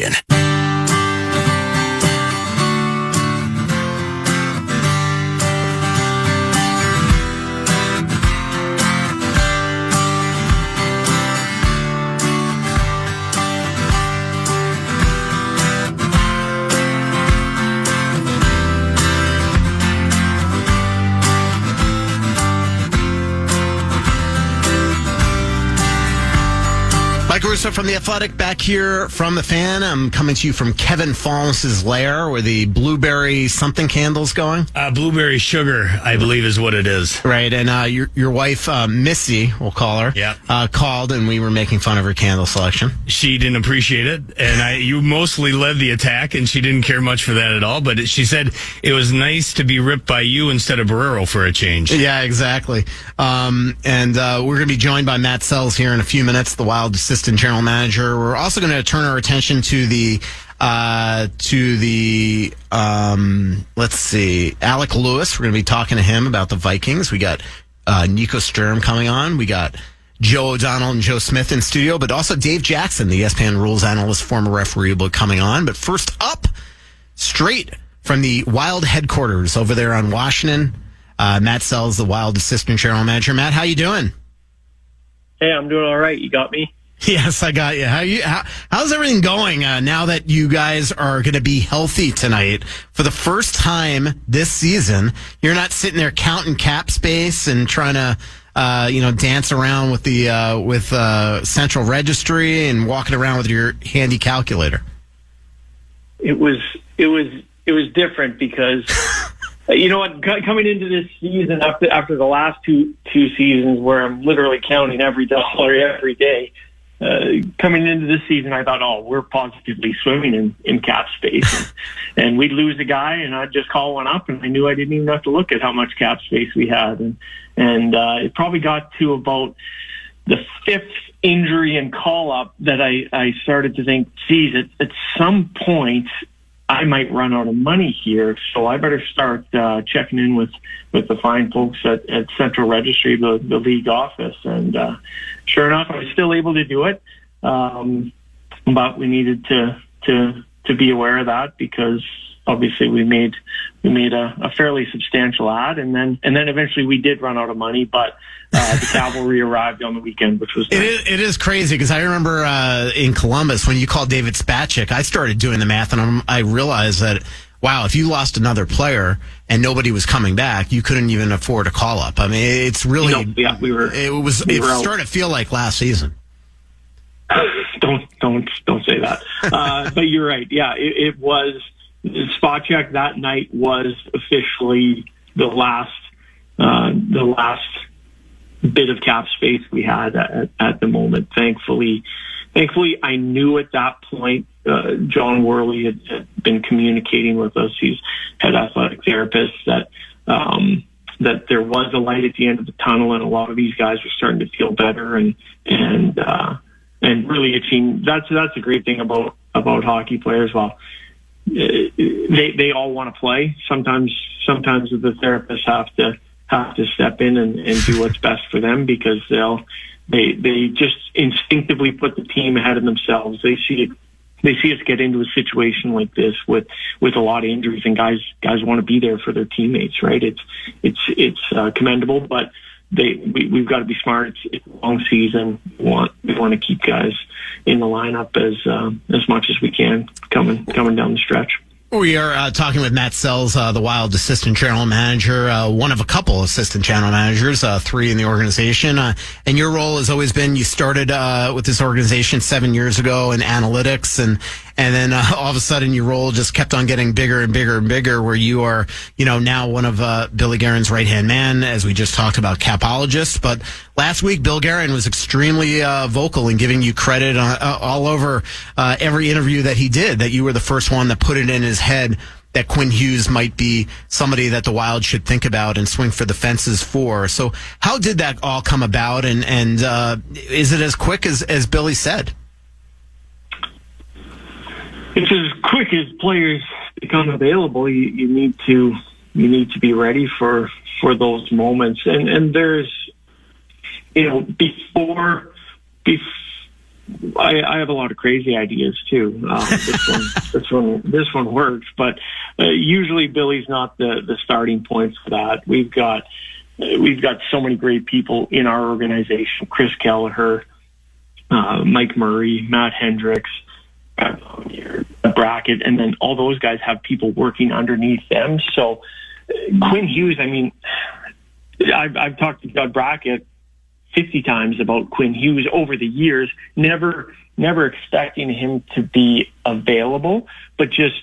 selection. Mike Russo from The Athletic back here from the Fan. I'm coming to you from Kevin Falls' lair where the blueberry something candle's going. Blueberry sugar, I believe is what it is. Right, and your wife, Missy, we'll call her, called and we were making fun of her candle selection. She didn't appreciate it, and you mostly led the attack, and she didn't care much for that at all, but she said it was nice to be ripped by you instead of Barreiro for a change. Yeah, exactly. And we're going to be joined by Matt Sells here in a few minutes, the Wild assistant general manager. We're also going to turn our attention to the let's see, Alec Lewis. We're going to be talking to him about the Vikings. We got Nico Sturm coming on. We got Joe O'Donnell and Joe Smith in studio, but also Dave Jackson, the ESPN rules analyst, former referee, will be coming on. But first up, straight from the Wild headquarters over there on Washington, Matt Sells, the Wild assistant general manager. Matt, how you doing? Hey, I'm doing all right. You got me? Yes, I got you. How's everything going now that you guys are going to be healthy tonight for the first time this season? You're not sitting there counting cap space and trying to, dance around with the central registry and walking around with your handy calculator. It was different because you know what? Coming into this season after the last two seasons where I'm literally counting every dollar every day. Coming into this season, I thought, we're positively swimming in cap space. And we'd lose a guy, and I'd just call one up, and I knew I didn't even have to look at how much cap space we had. And it probably got to about the fifth injury and call-up that I started to think, geez, at some point, I might run out of money here, so I better start checking in with the fine folks at Central Registry, the league office. And sure enough, I was still able to do it, but we needed to be aware of that because obviously we made a fairly substantial ad, and then eventually we did run out of money, but the cavalry arrived on the weekend, which was nice. It is crazy because I remember in Columbus when you called David Spacek, I started doing the math and I realized that, wow, if you lost another player and nobody was coming back, you couldn't even afford a call up. I mean, it's really it started to feel like last season. Don't say that. But you're right. Yeah, it was. Spacek that night was officially the last bit of cap space we had at the moment. Thankfully, I knew at that point John Worley had been communicating with us. He's head athletic therapist that there was a light at the end of the tunnel, and a lot of these guys were starting to feel better. And really, it seemed that's a great thing about hockey players. Well, they all want to play. Sometimes the therapists have to step in and do what's best for them because they just instinctively put the team ahead of themselves. They see us get into a situation like this with a lot of injuries, and guys want to be there for their teammates, right? It's commendable, but we've got to be smart. It's a long season. We want to keep guys in the lineup as much as we can coming down the stretch. We are talking with Matt Sells, the Wild assistant general manager, one of a couple assistant general managers, 3 in the organization. And your role has always been, you started with this organization 7 years ago in analytics, and then all of a sudden your role just kept on getting bigger and bigger and bigger, where you are, now one of Billy Guerin's right-hand man, as we just talked about, capologist. But last week, Bill Guerin was extremely vocal in giving you credit all over every interview that he did, that you were the first one that put it in his head that Quinn Hughes might be somebody that the Wild should think about and swing for the fences for. So how did that all come about, and is it as quick as Billy said? It's as quick as players become available. You need to be ready for those moments, and there's before I have a lot of crazy ideas too. This one works, but usually Billy's not the starting point for that. We've got so many great people in our organization: Chris Kelleher, Mike Murray, Matt Hendricks, Brackett, and then all those guys have people working underneath them. So Quinn Hughes, I mean, I've talked to Doug Brackett 50 times about Quinn Hughes over the years, never expecting him to be available, but just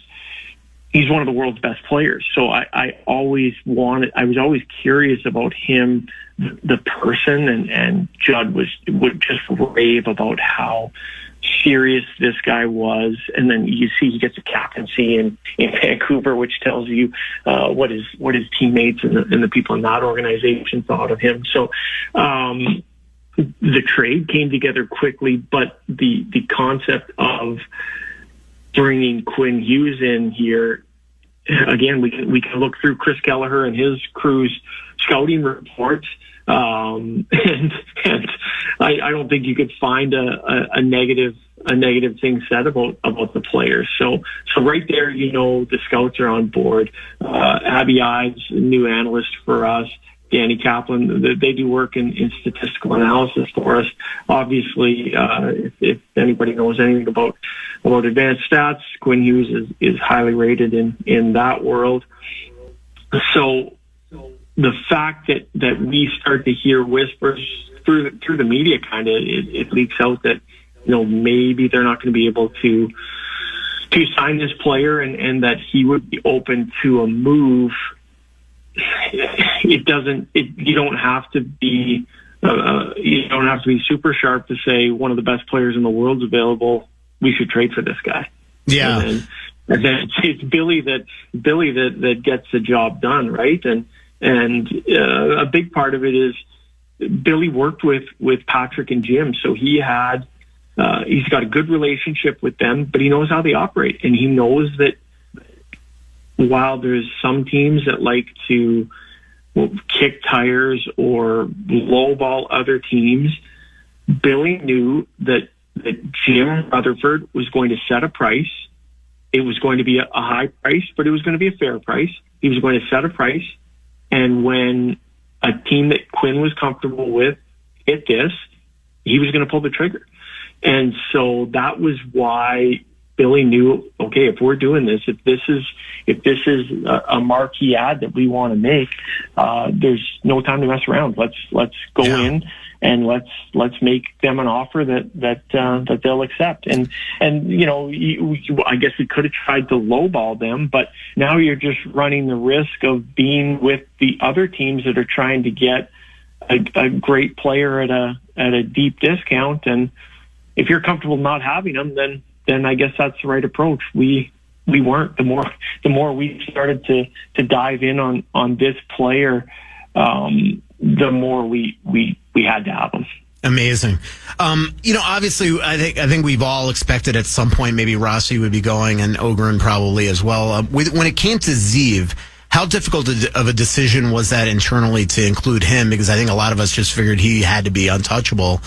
he's one of the world's best players. So I was always curious about him, the person, and Judd would just rave about how serious this guy was. And then you see he gets a captaincy in Vancouver, which tells you what his teammates and the people in that organization thought of him. So the trade came together quickly, but the concept of bringing Quinn Hughes in here, again, we can look through Chris Kelleher and his crew's scouting reports, and I don't think you could find a negative thing said about the players. So right there, the scouts are on board. Abby Ives, new analyst for us, Danny Kaplan, they do work in statistical analysis for us. Obviously, if anybody knows anything about advanced stats, Quinn Hughes is highly rated in that world. So the fact that we start to hear whispers through the media, kind of it leaks out that maybe they're not going to be able to sign this player, and that he would be open to a move. You don't have to be super sharp to say one of the best players in the world's available. We should trade for this guy. Yeah, and then it's Billy that gets the job done, right? And a big part of it is Billy worked with Patrick and Jim, so he's got a good relationship with them, but he knows how they operate, and he knows that while there's some teams that like to kick tires or lowball other teams, Billy knew that Jim Rutherford was going to set a price. It was going to be a high price, but it was going to be a fair price. He was going to set a price, and when a team that Quinn was comfortable with hit this, he was going to pull the trigger. And so that was why Billy knew, okay, if we're doing this, if this is a marquee ad that we want to make, there's no time to mess around. Let's go in and let's make them an offer that they'll accept. And I guess we could have tried to lowball them, but now you're just running the risk of being with the other teams that are trying to get a great player at a deep discount. And if you're comfortable not having them, then I guess that's the right approach. We weren't. The more we started to dive in on this player, the more we had to have them. Amazing. Obviously, I think we've all expected at some point maybe Rossi would be going, and Ogren probably as well. When it came to Zeev, how difficult of a decision was that internally to include him? Because I think a lot of us just figured he had to be untouchable.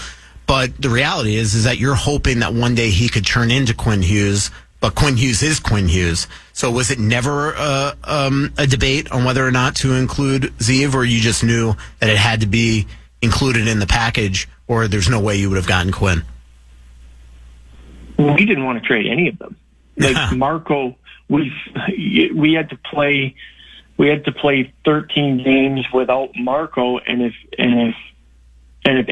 But the reality is that you're hoping that one day he could turn into Quinn Hughes, but Quinn Hughes is Quinn Hughes. So was it never a debate on whether or not to include Zeev, or you just knew that it had to be included in the package, or there's no way you would have gotten Quinn? We didn't want to trade any of them. Like Marco, we had to play 13 games without Marco, and if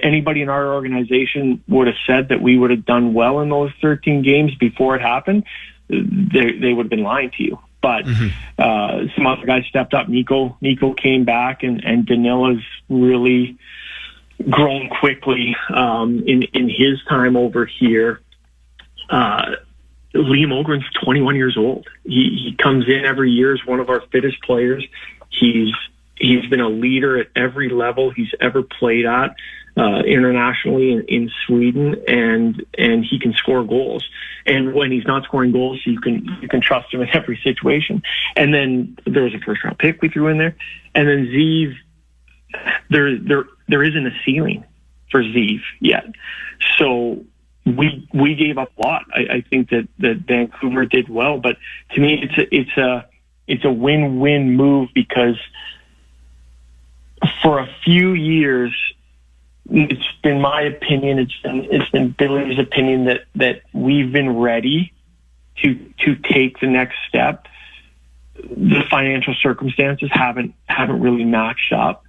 anybody in our organization would have said that we would have done well in those 13 games before it happened, they would have been lying to you. But some other guys stepped up. Nico came back, and Danila's really grown quickly in his time over here. Liam Ogren's 21 years old. He comes in every year as one of our fittest players. He's been a leader at every level he's ever played at, internationally in Sweden, and he can score goals. And when he's not scoring goals, you can trust him in every situation. And then there was a first round pick we threw in there, and then Zeev. There isn't a ceiling for Zeev yet. So we gave up a lot. I think that Vancouver did well, but to me, it's a win-win move, because for a few years, it's been my opinion, it's been Billy's opinion that we've been ready to take the next step. The financial circumstances haven't really matched up.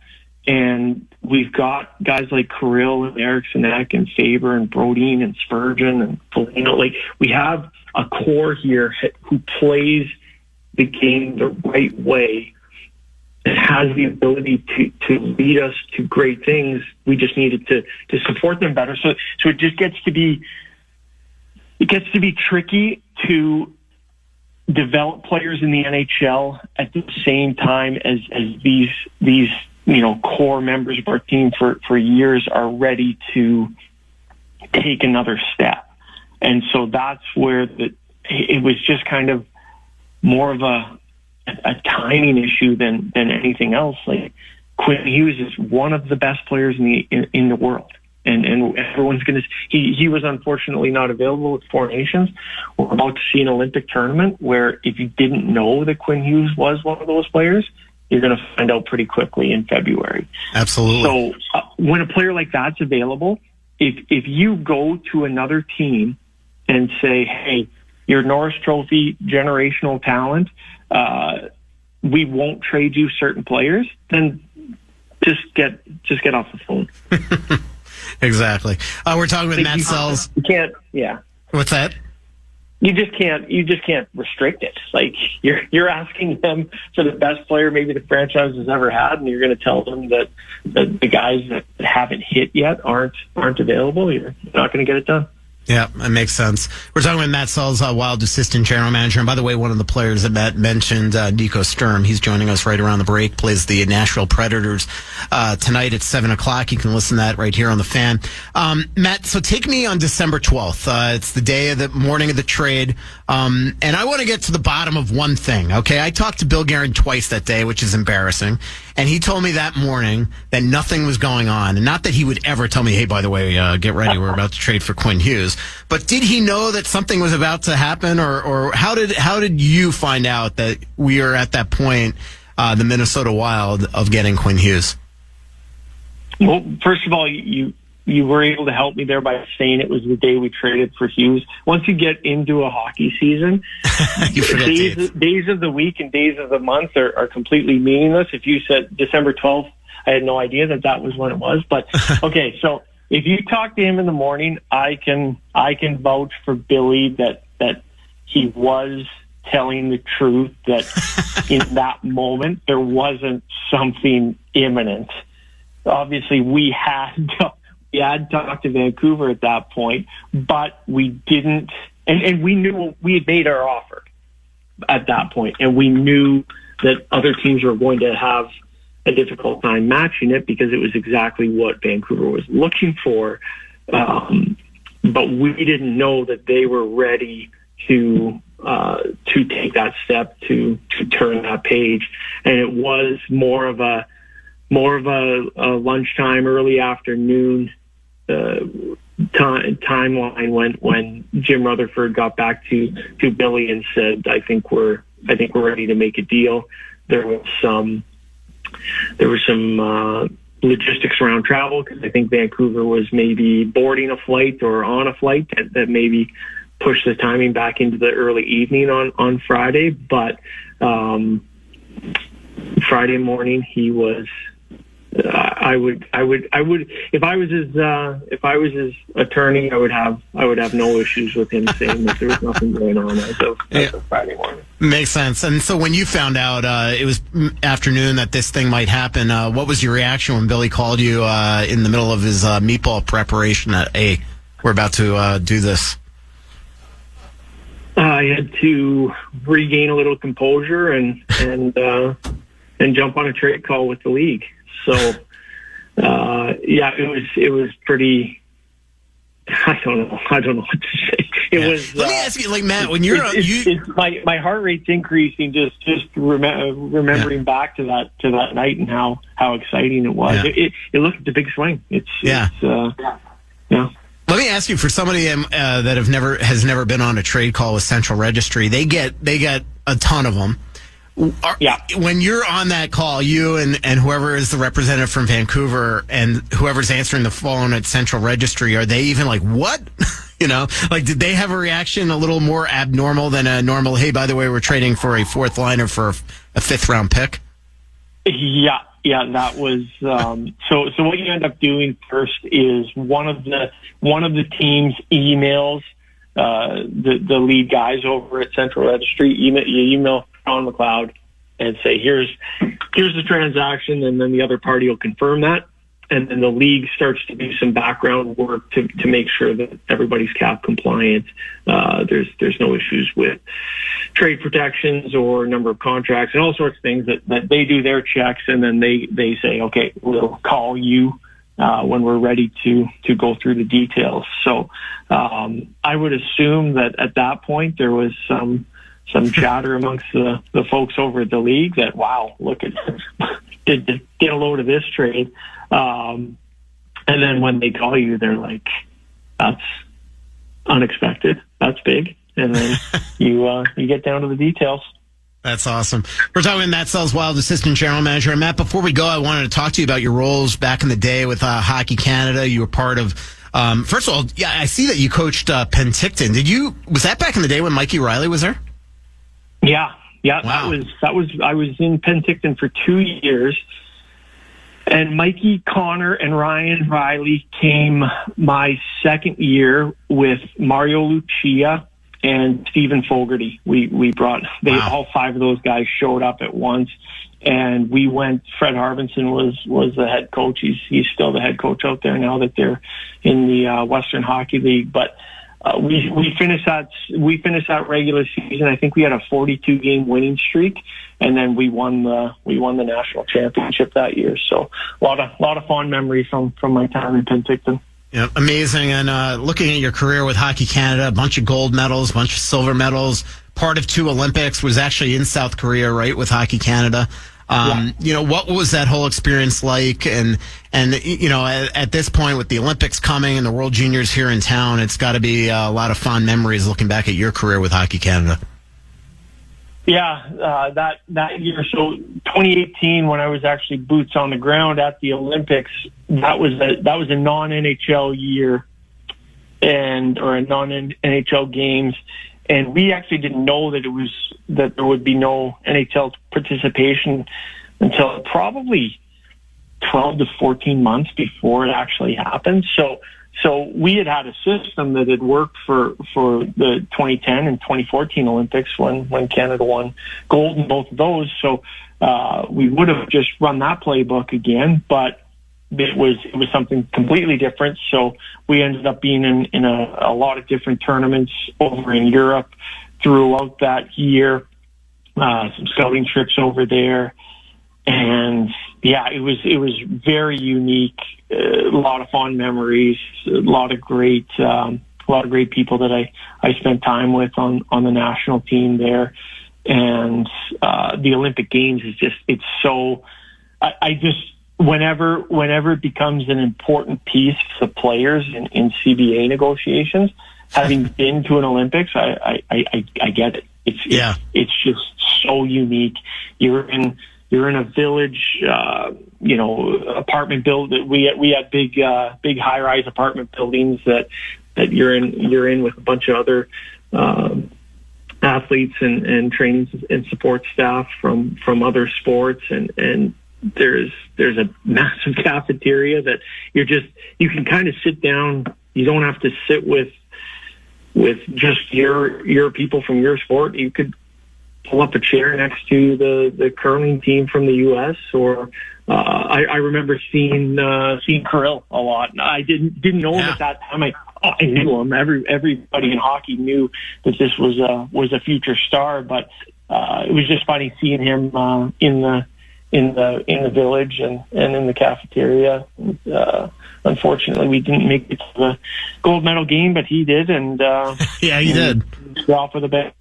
And we've got guys like Kirill and Eriksson Ek and Faber and Brodin and Spurgeon and Foligno. Like, we have a core here who plays the game the right way and has the ability to lead us to great things. We just needed to support them better. So it just gets to be tricky to develop players in the NHL at the same time as these core members of our team for years are ready to take another step. And so that's where it was just kind of more of a timing issue than anything else. Like, Quinn Hughes is one of the best players in the world. And everyone's going to. He was unfortunately not available at Four Nations. We're about to see an Olympic tournament where, if you didn't know that Quinn Hughes was one of those players, you're going to find out pretty quickly in February. Absolutely. So when a player like that's available, if you go to another team and say, "Hey, you're Norris Trophy generational talent, we won't trade you certain players," then just get off the phone. Exactly. We're talking with Matt Sells. You can't. Yeah. What's that? You just can't restrict it. Like, you're asking them for the best player maybe the franchise has ever had, and you're going to tell them that the guys that haven't hit yet aren't available. You're not going to get it done. Yeah, that makes sense. We're talking with Matt Sells, Wild assistant general manager. And by the way, one of the players that Matt mentioned, Nico Sturm, he's joining us right around the break, plays the Nashville Predators tonight at 7 o'clock. You can listen to that right here on the Fan. Matt, so take me on December 12th. It's the day of the morning of the trade. And I want to get to the bottom of one thing, okay? I talked to Bill Guerin twice that day, which is embarrassing. And he told me that morning that nothing was going on. And not that he would ever tell me, hey, by the way, get ready, we're about to trade for Quinn Hughes. But did he know that something was about to happen? Or how did you find out that we are at that point, the Minnesota Wild, of getting Quinn Hughes? Well, first of all, you were able to help me there by saying it was the day we traded for Hughes. Once you get into a hockey season, days of the week and days of the month are completely meaningless. If you said December 12th, I had no idea that was when it was. But okay, so if you talk to him in the morning, I can vouch for Billy that he was telling the truth, that in that moment there wasn't something imminent. Obviously, we had talked to Vancouver at that point, but we didn't, and we knew we had made our offer at that point, and we knew that other teams were going to have a difficult time matching it because it was exactly what Vancouver was looking for. But we didn't know that they were ready to take that step to turn that page, and it was more of a lunchtime, early afternoon timeline when Jim Rutherford got back to Billy and said, I think we're ready to make a deal. There was some logistics around travel, because I think Vancouver was maybe boarding a flight or on a flight that maybe pushed the timing back into the early evening on Friday. But Friday morning he was. I would if I was his attorney, I would have no issues with him saying that there was nothing going on as of Friday morning. Makes sense. And so when you found out it was afternoon that this thing might happen, what was your reaction when Billy called you in the middle of his meatball preparation that, hey, we're about to do this? I had to regain a little composure and jump on a trade call with the league. So, it was pretty. I don't know what to say. It was. Let me ask you, like, Matt, when you're my heart rate's increasing just remembering back to that night and how exciting it was. Yeah. It looked at the big swing. It's Let me ask you, for somebody that has never been on a trade call with Central Registry, they get a ton of them. When you're on that call, you and whoever is the representative from Vancouver and whoever's answering the phone at Central Registry, are they even like, what? Did they have a reaction a little more abnormal than a normal, hey, by the way, we're trading for a fourth liner for a fifth round pick? Yeah, that was so what you end up doing first is one of the team's emails the lead guys over at Central Registry. You email Sean McLeod and say, here's the transaction, and then the other party will confirm that. And then the league starts to do some background work to make sure that everybody's cap compliant. There's no issues with trade protections or number of contracts and all sorts of things that they do their checks, and then they say, okay, we'll call you when we're ready to go through the details. So I would assume that at that point there was some chatter amongst the folks over at the league that, wow, look at get a load of this trade. And then when they call you, they're like, that's unexpected. That's big. And then you get down to the details. That's awesome. We're talking with Matt Sells, Wild Assistant General Manager. And Matt, before we go, I wanted to talk to you about your roles back in the day with Hockey Canada. You were part of, first of all, I see that you coached Penticton. Was that back in the day when Mikey Riley was there? Yeah. Wow. That was, I was in Penticton for 2 years. And Mikey, Connor, and Ryan Riley came my second year with Mario Lucia and Stephen Fogarty. We brought, all five of those guys showed up at once, and we went. Fred Harbinson was the head coach. He's still the head coach out there now that they're in the Western Hockey League. But we finished that regular season. I think we had a 42 game winning streak, and then we won the national championship that year. So a lot of fond memories from my time in Penticton. Yeah, amazing. And looking at your career with Hockey Canada, a bunch of gold medals, a bunch of silver medals, part of 2 Olympics, was actually in South Korea, right, with Hockey Canada. What was that whole experience like? And at this point, with the Olympics coming and the World Juniors here in town, it's got to be a lot of fond memories looking back at your career with Hockey Canada. Yeah, that year, so 2018, when I was actually boots on the ground at the Olympics, that was a non-NHL year or a non-NHL games, and we actually didn't know that there would be no NHL participation until probably 12 to 14 months before it actually happened. So we had a system that had worked for the 2010 and 2014 Olympics when Canada won gold in both of those. So we would have just run that playbook again, but it was something completely different. So we ended up being in a lot of different tournaments over in Europe throughout that year, some scouting trips over there. And yeah, it was very unique. A lot of fond memories, a lot of great people that I spent time with on the national team there. And the Olympic Games is it's so, I just, whenever it becomes an important piece for the players in CBA negotiations, having been to an Olympics, I get it. It's just so unique. You're in a village, apartment build. We had big high-rise apartment buildings that you're in with a bunch of other athletes and training and support staff from other sports, and there's a massive cafeteria that you can kind of sit down. You don't have to sit with just your people from your sport. You could pull up a chair next to the curling team from the U.S. or I remember seeing Kirill a lot. I didn't know him at that time. I knew him. Everybody in hockey knew that this was a future star, but it was just funny seeing him in the village and in the cafeteria. Unfortunately, we didn't make it to the gold medal game, but he did, and yeah, he did. Off with a bang.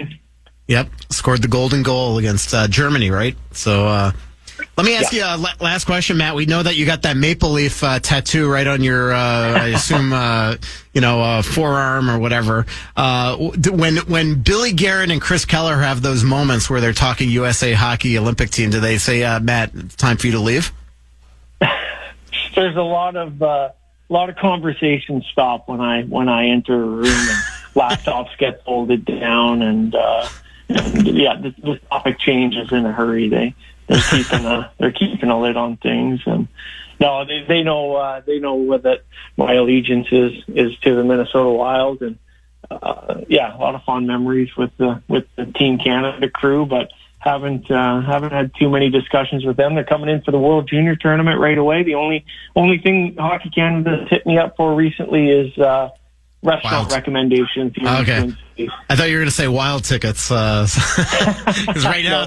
Yep, scored the golden goal against Germany, right? So Let me ask you a last question, Matt. We know that you got that maple leaf tattoo right on your, I assume, forearm or whatever. When Billy Garrett and Chris Keller have those moments where they're talking USA Hockey Olympic team, do they say, Matt, it's time for you to leave? There's a lot of conversations stop when I enter a room and laptops get folded down and the topic changes in a hurry. They're keeping a lid on things, and no, they know that my allegiance is to the Minnesota Wild, and a lot of fond memories with the Team Canada crew, but haven't had too many discussions with them. They're coming in for the World Junior Tournament right away. The only thing Hockey Canada has hit me up for recently is restaurant recommendations. Okay. I thought you were going to say Wild tickets, because right now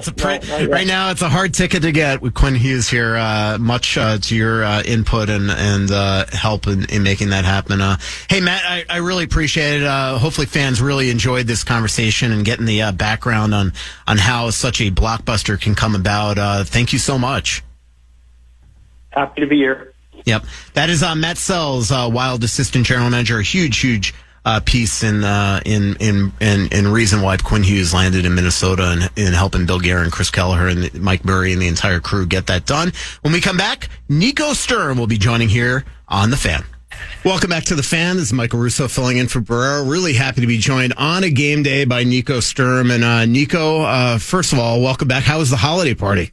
right now it's a hard ticket to get with Quinn Hughes here. Much to your input and help in making that happen. Hey Matt, I really appreciate it. Hopefully fans really enjoyed this conversation and getting the background on how such a blockbuster can come about. Thank you so much. Happy to be here. Yep, that is Matt Sells, Wild assistant general manager. A huge piece in reason why Quinn Hughes landed in Minnesota and in helping Bill Guerin, Chris Kelleher, and Mike Murray and the entire crew get that done. When we come back, Nico Sturm will be joining here on The Fan. Welcome back to The Fan. This is Michael Russo filling in for Barreiro. Really happy to be joined on a game day by Nico Sturm. And Nico, first of all, welcome back. How was the holiday party?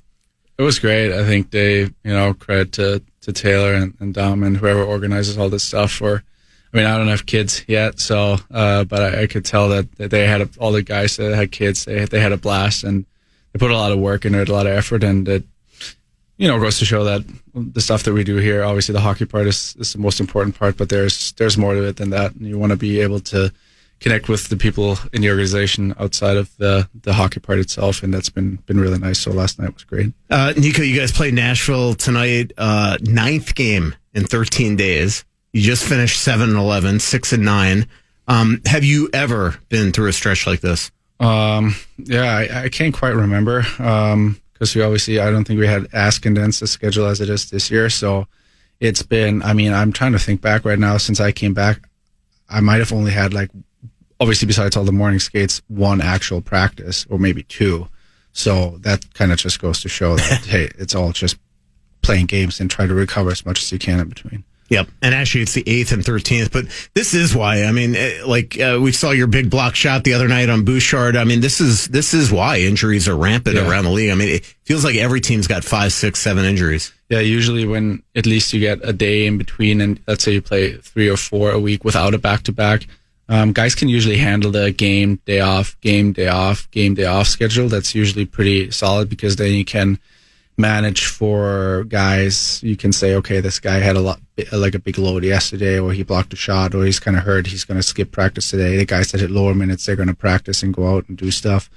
It was great. I think they, credit to Taylor and Dom and whoever organizes all this stuff. I don't have kids yet, so but I could tell that they had all the guys that had kids. They had a blast, and they put a lot of work into it, a lot of effort, and it goes to show that the stuff that we do here, obviously the hockey part is the most important part, but there's more to it than that. And you want to be able to connect with the people in the organization outside of the hockey part itself, and that's been really nice. So last night was great. Nico, you guys played Nashville tonight, 9th game in 13 days. You just finished 7-11, 6-9. Have you ever been through a stretch like this? I can't quite remember because I don't think we had as condensed a schedule as it is this year. So it's been, I'm trying to think back right now since I came back. I might have only had obviously besides all the morning skates, one actual practice or maybe two. So that kind of just goes to show that, hey, it's all just playing games and try to recover as much as you can in between. Yep. And actually it's the 8th and 13th, but this is why, we saw your big block shot the other night on Bouchard. This is why injuries are rampant around the league. It feels like every team's got 5, 6, 7 injuries. Yeah. Usually when at least you get a day in between and let's say you play 3 or 4 a week without a back-to-back, guys can usually handle the game, day off, game, day off schedule. That's usually pretty solid because then you can manage for guys. You can say, okay, this guy had a big load yesterday, or he blocked a shot, or he's kind of hurt. He's going to skip practice today. The guys that hit lower minutes, they're going to practice and go out and do stuff.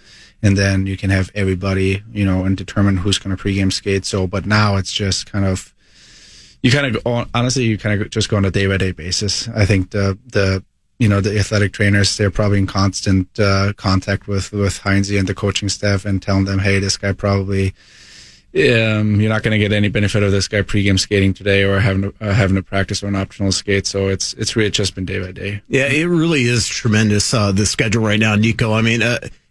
And then you can have everybody, and determine who's going to pregame skate. So, but now it's just you kind of just go on a day by day basis. I think the athletic trainers, they're probably in constant contact with Heinze and the coaching staff and telling them, hey, this guy probably, you're not going to get any benefit of this guy pregame skating today or having to practice or an optional skate. So it's really just been day by day. Yeah, it really is tremendous, the schedule right now, Nico.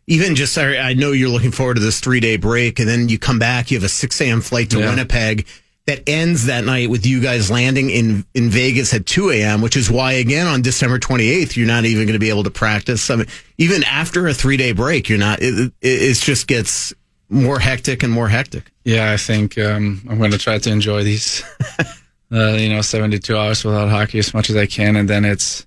Even just, I know you're looking forward to this 3-day break, and then you come back, you have a 6 a.m. flight to Winnipeg. That ends that night with you guys landing in Vegas at 2 a.m., which is why, again, on December 28th, you're not even going to be able to practice. Even after a 3-day break, you're not. It just gets more hectic and more hectic. Yeah, I think I'm going to try to enjoy these, 72 hours without hockey as much as I can, and then it's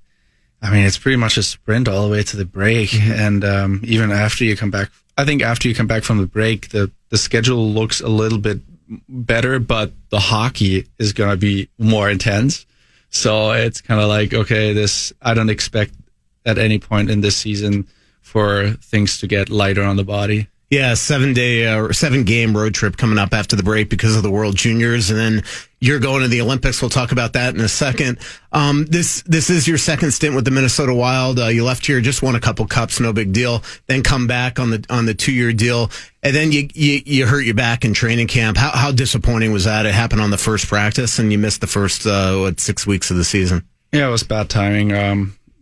pretty much a sprint all the way to the break. Mm-hmm. And even after you come back, I think after you come back from the break, the schedule looks a little bit better, but the hockey is going to be more intense. So it's kind of like, okay, I don't expect at any point in this season for things to get lighter on the body. Yeah, 7-game road trip coming up after the break because of the World Juniors, and then you're going to the Olympics. We'll talk about that in a second. This is your second stint with the Minnesota Wild. You left here, just won a couple cups, no big deal. Then come back on the 2-year deal, and then you hurt your back in training camp. How disappointing was that? It happened on the first practice, and you missed the first 6 weeks of the season. Yeah, it was bad timing.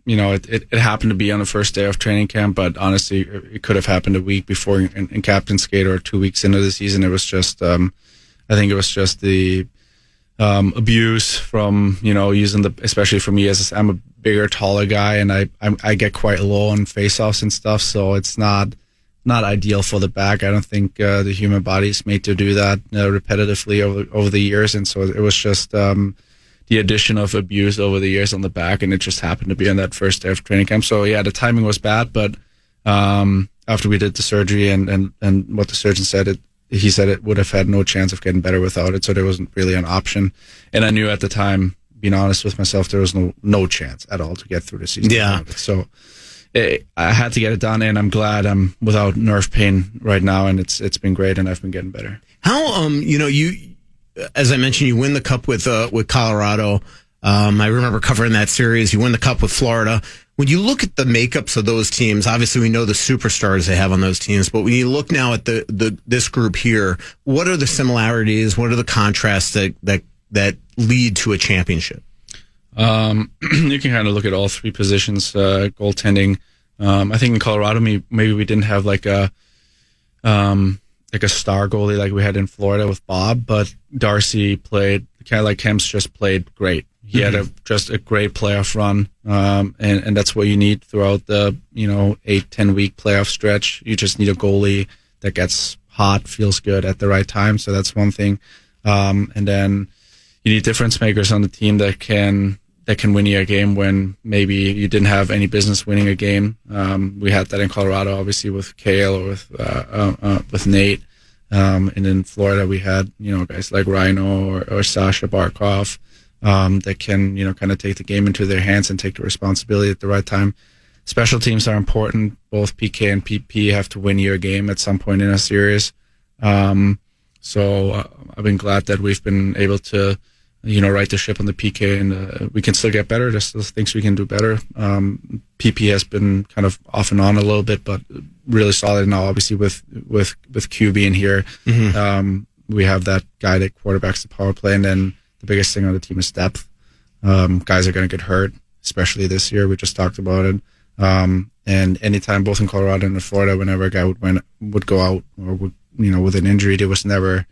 It happened to be on the first day of training camp, but honestly, it could have happened a week before in captain skate or 2 weeks into the season. It was just, I think it was just the abuse from, using especially for me, as I'm a bigger, taller guy, and I get quite low on face-offs and stuff, so it's not ideal for the back. I don't think the human body is made to do that repetitively over the years, and so it was just the addition of abuse over the years on the back, and it just happened to be on that first day of training camp. So yeah, the timing was bad, but after we did the surgery and what the surgeon said, he said it would have had no chance of getting better without it, so there wasn't really an option. And I knew at the time, being honest with myself, there was no chance at all to get through the season. Yeah. So I had to get it done, and I'm glad I'm without nerve pain right now, and it's been great, and I've been getting better. How you, as I mentioned, you win the cup with Colorado. I remember covering that series. You win the cup with Florida. When you look at the makeups of those teams, obviously we know the superstars they have on those teams, but when you look now at this group here, what are the similarities? What are the contrasts that lead to a championship? You can kind of look at all three positions, goaltending. I think in Colorado, maybe we didn't have like a star goalie like we had in Florida with Bob, but Darcy played kind of like Kemp's just played great. He had just a great playoff run, and that's what you need throughout the 8-10 week playoff stretch. You just need a goalie that gets hot, feels good at the right time. So that's one thing, and then you need difference makers on the team that can win you a game when maybe you didn't have any business winning a game. We had that in Colorado, obviously, with Kale or with Nate. And in Florida, we had, guys like Rhino or Sasha Barkov that can, kind of take the game into their hands and take the responsibility at the right time. Special teams are important. Both PK and PP have to win you a game at some point in a series. So I've been glad that we've been able to right the ship on the PK, and we can still get better. There's still things we can do better. PP has been kind of off and on a little bit, but really solid now. Obviously, with Q being here, we have that guy that quarterbacks the power play, and then the biggest thing on the team is depth. Guys are going to get hurt, especially this year. We just talked about it. And anytime, both in Colorado and in Florida, whenever a guy would go out or would with an injury, there was never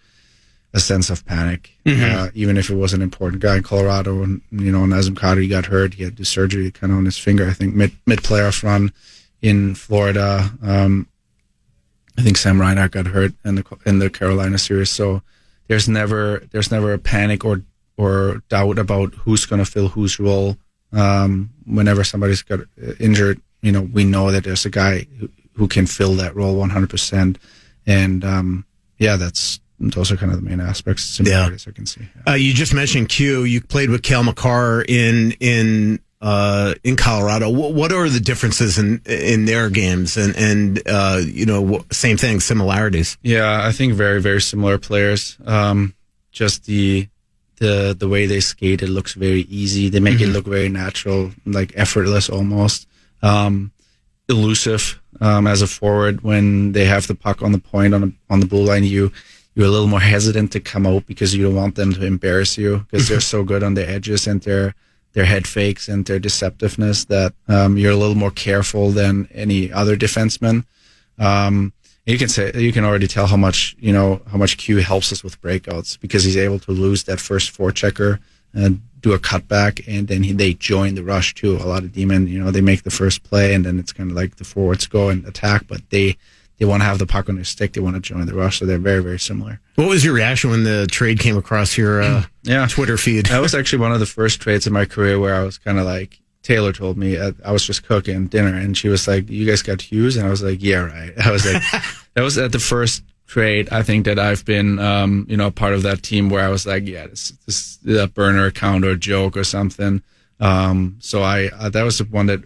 a sense of panic, even if it was an important guy in Colorado. And Nazem Kadri got hurt; he had to do surgery kind of on his finger. I think mid playoff run in Florida. I think Sam Reinhart got hurt in the Carolina series. So there's never a panic or doubt about who's going to fill whose role. Whenever somebody's got injured, we know that there's a guy who can fill that role 100%. And those are kind of the main aspects, similarities I can see. Yeah. You just mentioned Q. You played with Cale Makar in Colorado. What are the differences in their games? And same thing, similarities. Yeah, I think very, very similar players. Just the way they skate, it looks very easy. They make it look very natural, like effortless almost. Elusive as a forward when they have the puck on the point on the blue line. You're a little more hesitant to come out because you don't want them to embarrass you because they're so good on the edges and their head fakes and their deceptiveness that you're a little more careful than any other defenseman. You can already tell how much Q helps us with breakouts because he's able to lose that first forechecker and do a cutback, and then they join the rush too. A lot of D-men, they make the first play, and then it's kind of like the forwards go and attack, but they want to have the puck on their stick. They want to join the rush, so they're very, very similar. What was your reaction when the trade came across your Twitter feed? That was actually one of the first trades in my career where I was kind of like, Taylor told me, I was just cooking dinner, and she was like, "You guys got Hughes?" And I was like, "Yeah, right." I was like, that was at the first trade I think that I've been, part of that team where I was like, yeah, this is a burner account or a joke or something. So that was the one that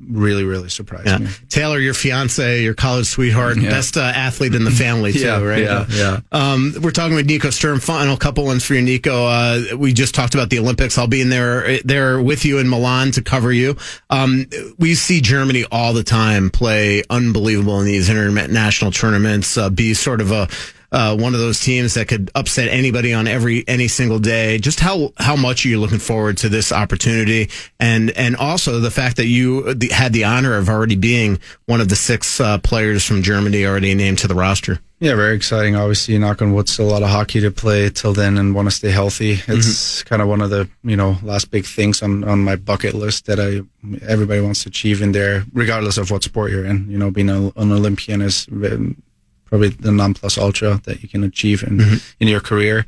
really, really surprised me. Taylor, your fiance, your college sweetheart, best athlete in the family too, right? Yeah. We're talking with Nico Sturm. Final couple ones for you, Nico. We just talked about the Olympics. I'll be in there with you in Milan to cover you. We see Germany all the time play unbelievable in these international tournaments, be sort of one of those teams that could upset anybody on any single day. Just how much are you looking forward to this opportunity, and also the fact that you had the honor of already being one of the 6 players from Germany already named to the roster? Yeah, very exciting. Obviously, knock on wood, still a lot of hockey to play till then, and want to stay healthy. It's kind of one of the last big things on my bucket list that everybody wants to achieve in there, regardless of what sport you're in. Being an Olympian is probably the non plus ultra that you can achieve in your career.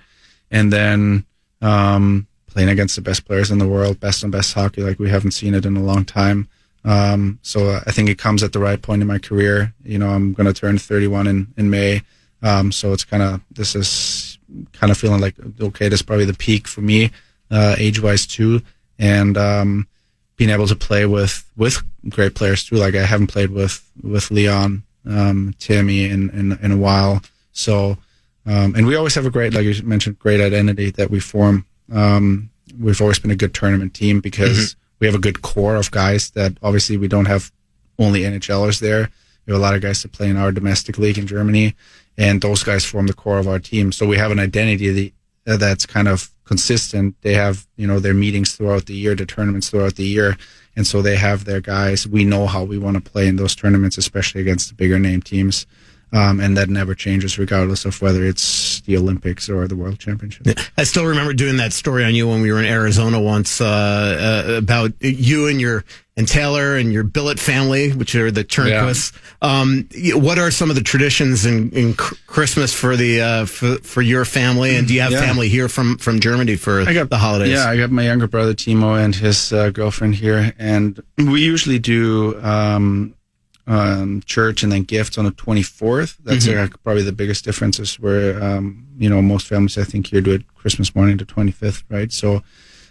And then playing against the best players in the world, best on best hockey, like we haven't seen it in a long time. So I think it comes at the right point in my career. I'm going to turn 31 in May. So this is kind of feeling like, okay, this is probably the peak for me, age-wise too. And being able to play with great players too. Like I haven't played with Leon, Timmy in a while. So, and we always have a great, like you mentioned, great identity that we form. We've always been a good tournament team because we have a good core of guys that obviously we don't have only NHLers there. We have a lot of guys that play in our domestic league in Germany, and those guys form the core of our team. So we have an identity that's kind of consistent. They have, their meetings throughout the year, their tournaments throughout the year. And so they have their guys. We know how we want to play in those tournaments, especially against the bigger name teams. And that never changes regardless of whether it's the Olympics or the World Championship. Yeah. I still remember doing that story on you when we were in Arizona once, about you and Taylor and your billet family, which are the Turnquists. Yeah. What are some of the traditions in Christmas for for your family? And do you have family here from Germany for the holidays? Yeah, I got my younger brother Timo and his girlfriend here, and we usually do church and then gifts on the 24th. That's probably the biggest differences where, most families, I think, here do it Christmas morning, the 25th, right? So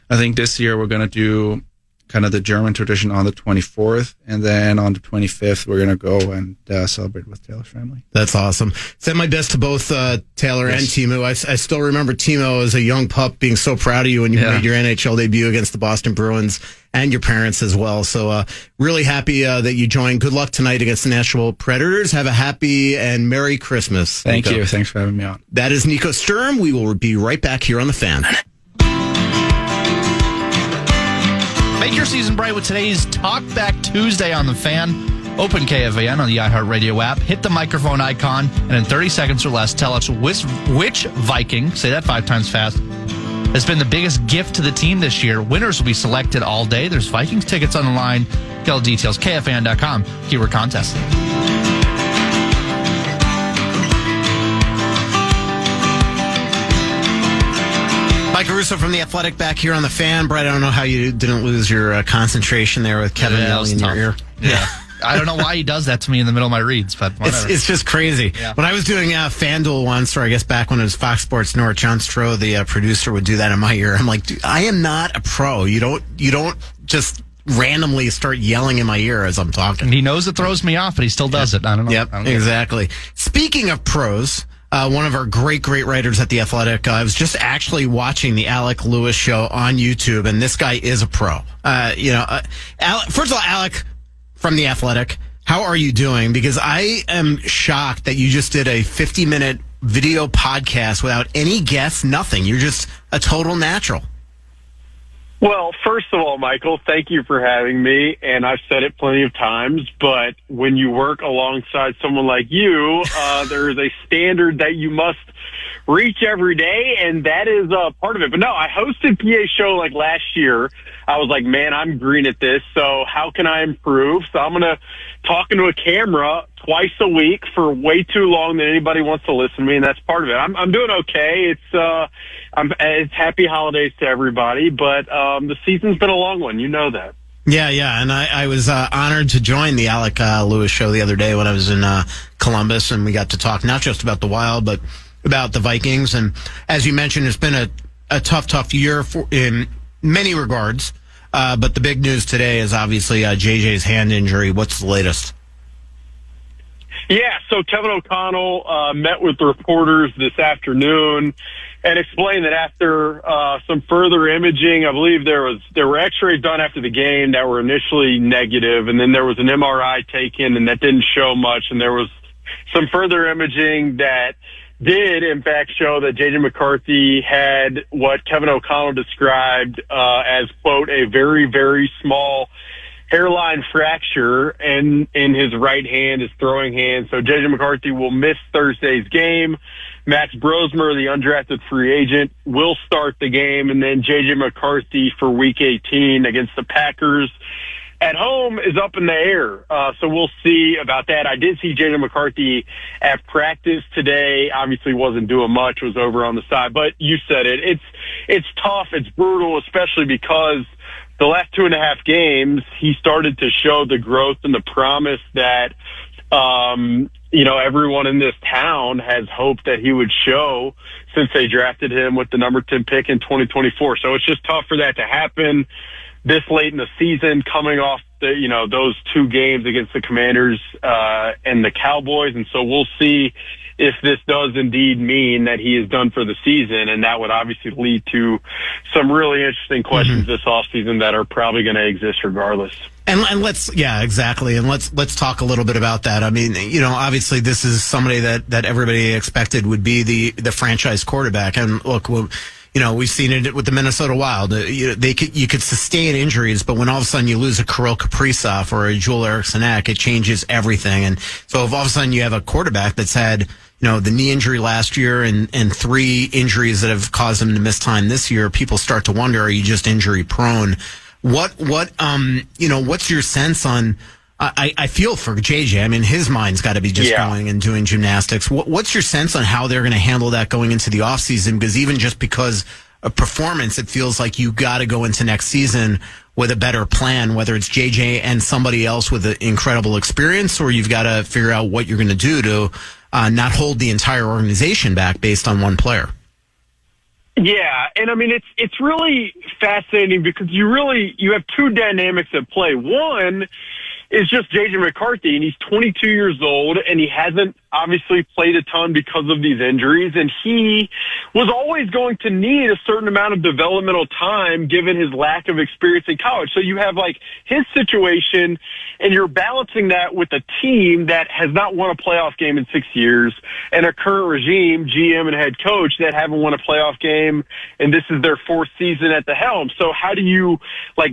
I think this year we're going to do kind of the German tradition on the 24th, and then on the 25th we're going to go and celebrate with Taylor's family. That's awesome. Send my best to both Taylor and Timo. I still remember Timo as a young pup being so proud of you when you made your NHL debut against the Boston Bruins, and your parents as well. So really happy that you joined. Good luck tonight against the Nashville Predators. Have a happy and Merry Christmas. Thank you. Thanks for having me on. That is Nico Sturm. We will be right back here on The Fan. Make your season bright with today's Talk Back Tuesday on The Fan. Open KFAN on the iHeartRadio app, hit the microphone icon, and in 30 seconds or less, tell us which Viking, say that 5 times fast, has been the biggest gift to the team this year. Winners will be selected all day. There's Vikings tickets on the line. Get all the details, KFAN.com, keyword contest. Mike Russo from The Athletic back here on The Fan. Brett, I don't know how you didn't lose your concentration there with Kevin yelling in your ear. Yeah. I don't know why he does that to me in the middle of my reads, but whatever. It's just crazy. Yeah. When I was doing FanDuel once, or I guess back when it was Fox Sports North, John Stroh, the producer, would do that in my ear. I'm like, dude, I am not a pro. You don't just randomly start yelling in my ear as I'm talking. And he knows it throws me off, but he still does it. I don't know. Yep, exactly. Speaking of pros, one of our great writers at The Athletic, I was just actually watching the Alec Lewis show on YouTube, and this guy is a pro. First of all, Alec from The Athletic, how are you doing? Because I am shocked that you just did a 50-minute video podcast without any guests, nothing. You're just a total natural. Well, first of all, Michael, thank you for having me, and I've said it plenty of times, but when you work alongside someone like you, there is a standard that you must reach every day, and that is part of it. But no, I hosted PA show like last year. I was like, man, I'm green at this, so how can I improve? So I'm going to talk into a camera twice a week for way too long that anybody wants to listen to me, and that's part of it. I'm doing okay. It's happy holidays to everybody, but the season's been a long one. You know that. Yeah, and I was honored to join the Alec Lewis show the other day when I was in Columbus, and we got to talk not just about the Wild, but about the Vikings. And as you mentioned, it's been a tough year in many regards. But the big news today is obviously JJ's hand injury. What's the latest? Yeah, so Kevin O'Connell met with reporters this afternoon and explained that after some further imaging, I believe there were X-rays done after the game that were initially negative, and then there was an MRI taken, and that didn't show much, and there was some further imaging that did, in fact, show that J.J. McCarthy had what Kevin O'Connell described as, quote, a very, very small hairline fracture in his right hand, his throwing hand. So J.J. McCarthy will miss Thursday's game. Max Brosmer, the undrafted free agent, will start the game. And then J.J. McCarthy for Week 18 against the Packers at home is up in the air. So we'll see about that. I did see J.J. McCarthy at practice today. Obviously wasn't doing much, was over on the side. But you said it. It's tough. It's brutal, especially because the last 2.5 games, he started to show the growth and the promise that, everyone in this town has hoped that he would show since they drafted him with the number 10 pick in 2024. So it's just tough for that to happen this late in the season, coming off those 2 games against the Commanders and the Cowboys. And so we'll see if this does indeed mean that he is done for the season, and that would obviously lead to some really interesting questions this offseason that are probably going to exist regardless. And exactly. And let's talk a little bit about that. I mean, obviously this is somebody that everybody expected would be the franchise quarterback. And look, we've seen it with the Minnesota Wild. You could sustain injuries, but when all of a sudden you lose a Kirill Kaprizov or a Joel Eriksson-Ek, it changes everything. And so if all of a sudden you have a quarterback that's had the knee injury last year and 3 injuries that have caused him to miss time this year, people start to wonder, are you just injury prone? What's your sense on, I feel for JJ. I mean, his mind's got to be just going and doing gymnastics. What's your sense on how they're going to handle that going into the offseason? Because even just because of performance, it feels like you got to go into next season with a better plan, whether it's JJ and somebody else with an incredible experience, or you've got to figure out what you're going to do to not hold the entire organization back based on one player. Yeah, and I mean it's really fascinating because you have 2 dynamics at play. One is just J.J. McCarthy, and he's 22 years old, and he hasn't obviously played a ton because of these injuries, and he was always going to need a certain amount of developmental time given his lack of experience in college. So you have his situation, and you're balancing that with a team that has not won a playoff game in 6 years, and a current regime, GM and head coach, that haven't won a playoff game, and this is their 4th season at the helm. So how do you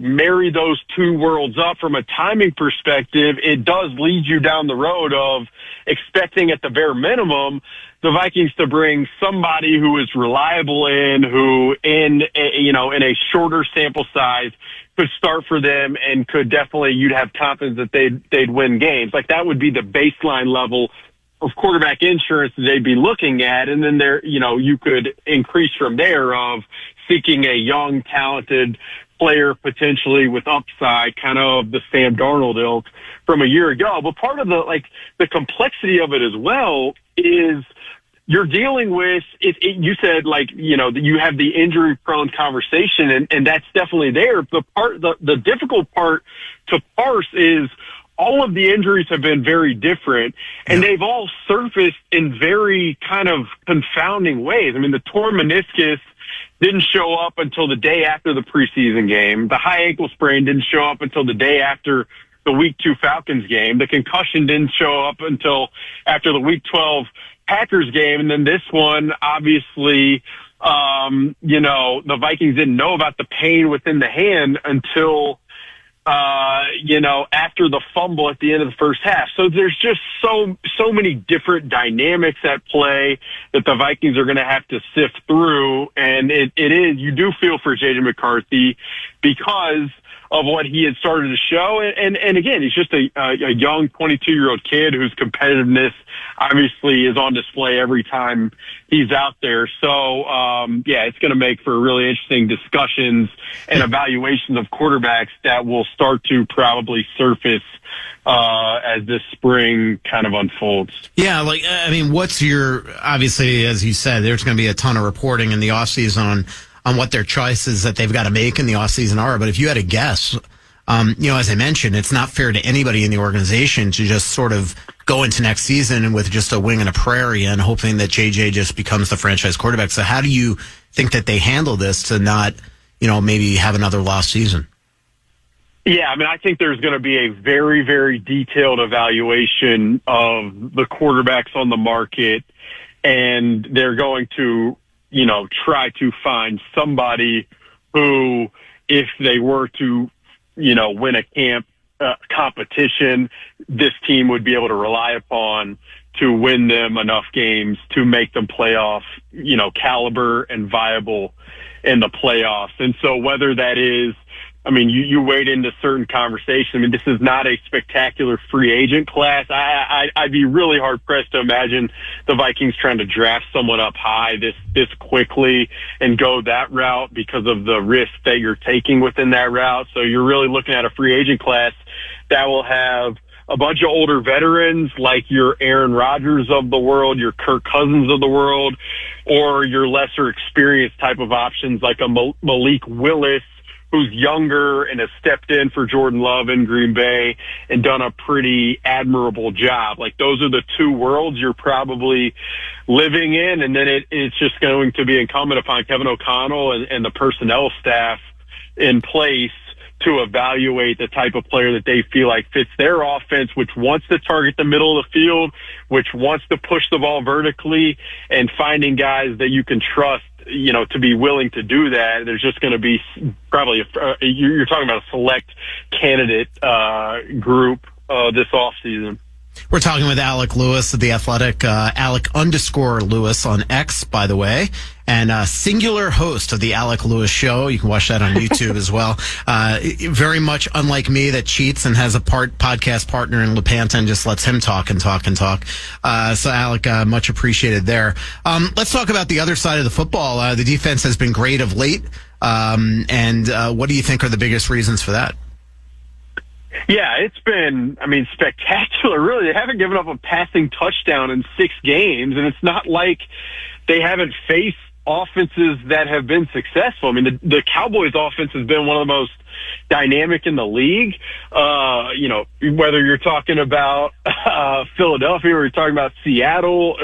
marry those 2 worlds up from a timing perspective? It does lead you down the road of expecting at the bare minimum the Vikings to bring somebody who is reliable who in a shorter sample size could start for them and could definitely, you'd have confidence that they'd win games. That would be the baseline level of quarterback insurance that they'd be looking at. And then you could increase from there of seeking a young, talented player potentially with upside, kind of the Sam Darnold ilk from a year ago. But part of the complexity of it as well is you're dealing with you said you have the injury prone conversation, and that's definitely there. The difficult part to parse is all of the injuries have been very different, and they've all surfaced in very kind of confounding ways. I mean, the torn meniscus didn't show up until the day after the preseason game. The high ankle sprain didn't show up until the day after the Week 2 Falcons game. The concussion didn't show up until after the Week 12 Packers game. And then this one, obviously, the Vikings didn't know about the pain within the hand until after the fumble at the end of the first half. So there's just so many different dynamics at play that the Vikings are going to have to sift through. And you do feel for J.J. McCarthy because of what he had started to show. And again, he's just a young 22-year-old kid whose competitiveness obviously is on display every time he's out there. So, it's going to make for really interesting discussions and evaluations of quarterbacks that will start to probably surface as this spring kind of unfolds. Yeah, what's your, obviously, as you said, there's going to be a ton of reporting in the offseason on what their choices that they've got to make in the offseason are. But if you had a guess, as I mentioned, it's not fair to anybody in the organization to just sort of go into next season with just a wing and a prayer and hoping that JJ just becomes the franchise quarterback. So how do you think that they handle this to not, maybe have another lost season? Yeah, I mean, I think there's going to be a very, very detailed evaluation of the quarterbacks on the market, and they're going to, try to find somebody who, if they were to, win a camp competition, this team would be able to rely upon to win them enough games to make them playoff, caliber and viable in the playoffs. And so whether that is, you wade into certain conversations. This is not a spectacular free agent class. I'd be really hard pressed to imagine the Vikings trying to draft someone up high this quickly and go that route because of the risk that you're taking within that route. So you're really looking at a free agent class that will have a bunch of older veterans like your Aaron Rodgers of the world, your Kirk Cousins of the world, or your lesser experienced type of options like a Malik Willis, who's younger and has stepped in for Jordan Love in Green Bay and done a pretty admirable job. Like, those are the two worlds you're probably living in. And then it's just going to be incumbent upon Kevin O'Connell and the personnel staff in place to evaluate the type of player that they feel like fits their offense, which wants to target the middle of the field, which wants to push the ball vertically, and finding guys that you can trust, to be willing to do that. There's just going to be probably, you're talking about a select candidate group this offseason. We're talking with Alec Lewis of The Athletic, Alec_Lewis on X, by the way, and singular host of the Alec Lewis Show. You can watch that on YouTube as well. Very much unlike me, that cheats and has a podcast partner in LaPanta and just lets him talk and talk and talk. So Alec, much appreciated there. Let's talk about the other side of the football. The defense has been great of late. And what do you think are the biggest reasons for that? Yeah, it's been, spectacular, really. They haven't given up a passing touchdown in 6 games, and it's not like they haven't faced offenses that have been successful. The Cowboys' offense has been one of the most dynamic in the league. Whether you're talking about Philadelphia or you're talking about Seattle,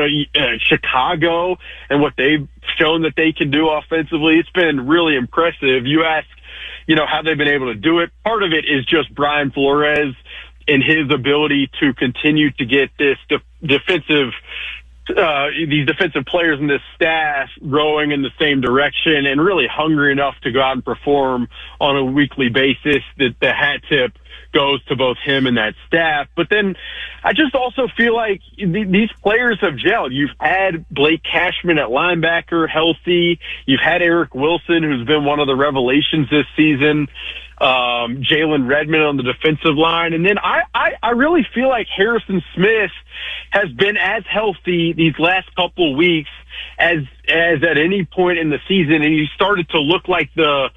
Chicago, and what they've shown that they can do offensively, it's been really impressive. You ask, how they've been able to do it. Part of it is just Brian Flores and his ability to continue to get this defensive players in this staff rowing in the same direction and really hungry enough to go out and perform on a weekly basis. That the hat tip goes to both him and that staff. But then I just also feel like these players have gelled. You've had Blake Cashman at linebacker healthy. You've had Eric Wilson, who's been one of the revelations this season. Jalen Redmond on the defensive line. And then I really feel like Harrison Smith has been as healthy these last couple of weeks as at any point in the season. And he started to look like the,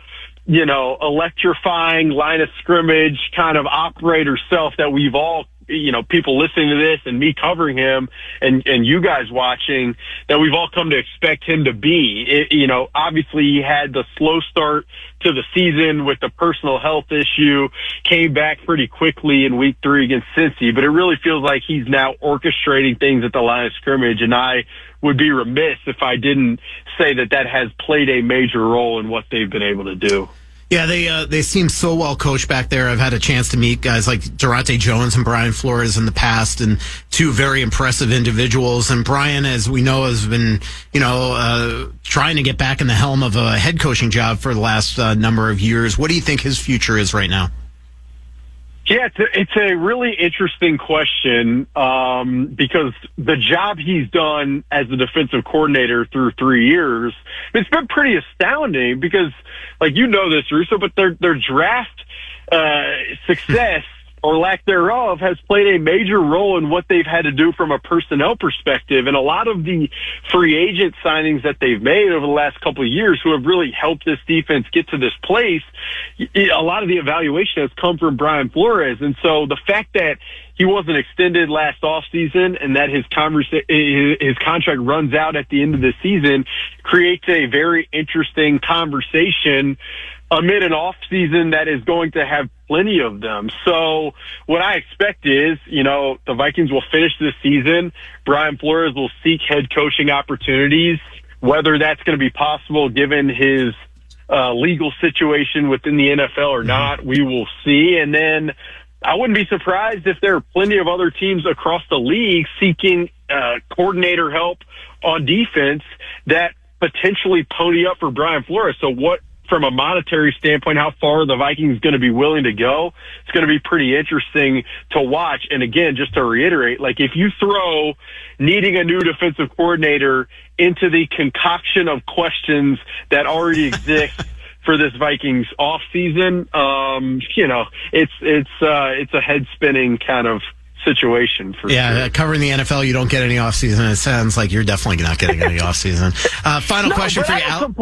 electrifying line of scrimmage kind of operator self that we've all, people listening to this and me covering him and you guys watching, that we've all come to expect him to be. Obviously he had the slow start to the season with the personal health issue, came back pretty quickly in week 3 against Cincy, but it really feels like he's now orchestrating things at the line of scrimmage, and I would be remiss if I didn't say that has played a major role in what they've been able to do. Yeah, they seem so well coached back there. I've had a chance to meet guys like Durante Jones and Brian Flores in the past, and 2 very impressive individuals. And Brian, as we know, has been, trying to get back in the helm of a head coaching job for the last number of years. What do you think his future is right now? Yeah, it's a really interesting question because the job he's done as the defensive coordinator through 3 years, it's been pretty astounding because, like, this, Russo, but their draft success or lack thereof, has played a major role in what they've had to do from a personnel perspective. And a lot of the free agent signings that they've made over the last couple of years who have really helped this defense get to this place, a lot of the evaluation has come from Brian Flores. And so the fact that he wasn't extended last offseason and that his contract runs out at the end of the season creates a very interesting conversation amid an offseason that is going to have plenty of them. So what I expect is, the Vikings will finish this season. Brian Flores will seek head coaching opportunities. Whether that's going to be possible given his legal situation within the NFL or not, we will see. And then I wouldn't be surprised if there are plenty of other teams across the league seeking coordinator help on defense that potentially pony up for Brian Flores. So what, from a monetary standpoint, how far are the Vikings going to be willing to go? It's going to be pretty interesting to watch. And again, just to reiterate, if you throw needing a new defensive coordinator into the concoction of questions that already exist for this Vikings off season, it's a head spinning kind of situation for sure. Covering the NFL, you don't get any off season. It sounds like you're definitely not getting any off season. Final question for you, Al.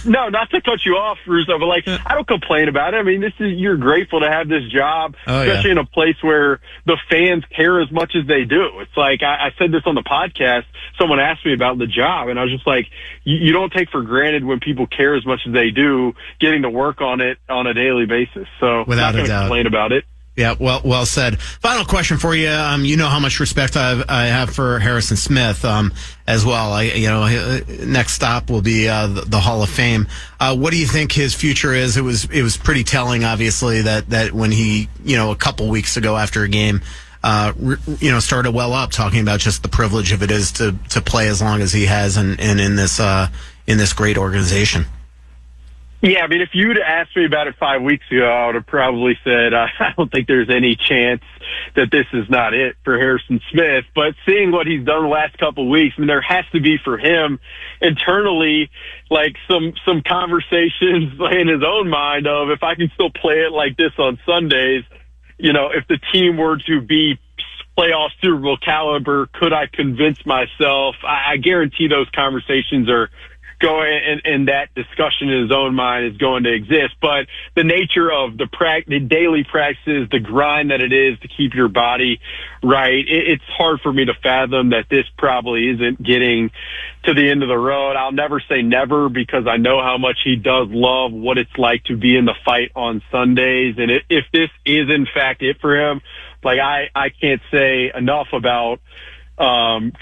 No, not to cut you off, Russo, but I don't complain about it. I mean, you're grateful to have this job, especially in a place where the fans care as much as they do. It's I said this on the podcast. Someone asked me about the job, and I was just like, you don't take for granted when people care as much as they do, getting to work on it on a daily basis. So without a doubt, complain about it. Yeah, well said. Final question for you. You know how much respect I have for Harrison Smith as well. Next stop will be the Hall of Fame. What do you think his future is? It was pretty telling, obviously, that when he, a couple weeks ago after a game, started well up talking about just the privilege of it is to play as long as he has and in this great organization. Yeah, I mean, if you'd asked me about it 5 weeks ago, I would have probably said, I don't think there's any chance that this is not it for Harrison Smith. But seeing what he's done the last couple of weeks, I mean, there has to be for him internally, some conversations in his own mind of, if I can still play it like this on Sundays, if the team were to be playoff Super Bowl caliber, could I convince myself? I guarantee those conversations are going, and that discussion in his own mind is going to exist. But the nature of the daily practices, the grind that it is to keep your body right, it's hard for me to fathom that this probably isn't getting to the end of the road. I'll never say never, because I know how much he does love what it's like to be in the fight on Sundays. And if this is in fact it for him, I can't say enough about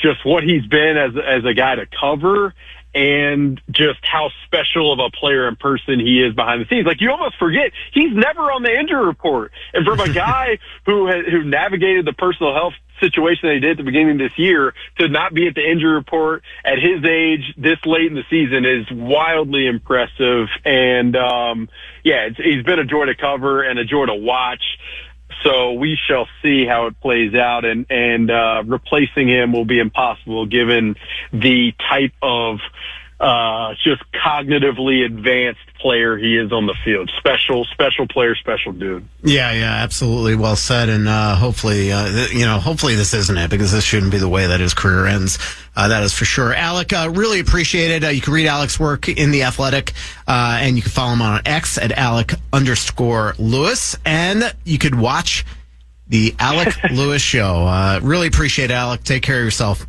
just what he's been as a guy to cover, and just how special of a player and person he is behind the scenes. You almost forget he's never on the injury report. And from a guy who navigated the personal health situation that he did at the beginning of this year, to not be at the injury report at his age this late in the season is wildly impressive. And he's been a joy to cover and a joy to watch. So we shall see how it plays out, and replacing him will be impossible given the type of just cognitively advanced player he is on the field. Special player, special dude. Yeah, absolutely. Well said. And hopefully this isn't it, because this shouldn't be the way that his career ends. That is for sure. Alec, really appreciate it. You can read Alec's work in The Athletic, and you can follow him on X at Alec_Lewis, and you could watch the Alec Lewis Show. Really appreciate it, Alec. Take care of yourself.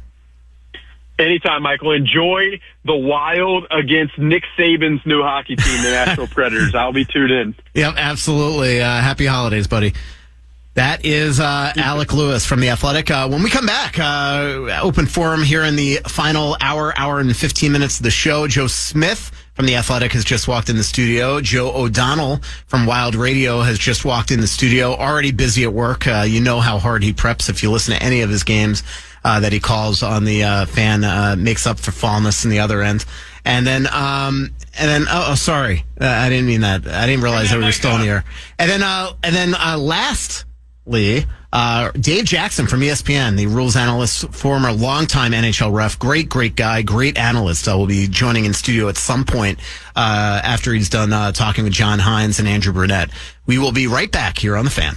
Anytime, Michael. Enjoy the Wild against Nick Saban's new hockey team, the Nashville Predators. I'll be tuned in. Yep, absolutely. Happy holidays, buddy. That is Alec Lewis from The Athletic. When we come back, open forum here in the final hour and 15 minutes of the show. Joe Smith from The Athletic has just walked in the studio. Joe O'Donnell from Wild Radio has just walked in the studio, already busy at work. You know how hard he preps if you listen to any of his games that he calls on the fan, makes up for fallness in the other end. And then, sorry. I didn't mean that. I didn't realize that we were still on the air. And then, lastly, Dave Jackson from ESPN, the rules analyst, former longtime NHL ref, great guy, great analyst, will be joining in studio at some point, after he's done, talking with John Hines and Andrew Burnett. We will be right back here on The Fan.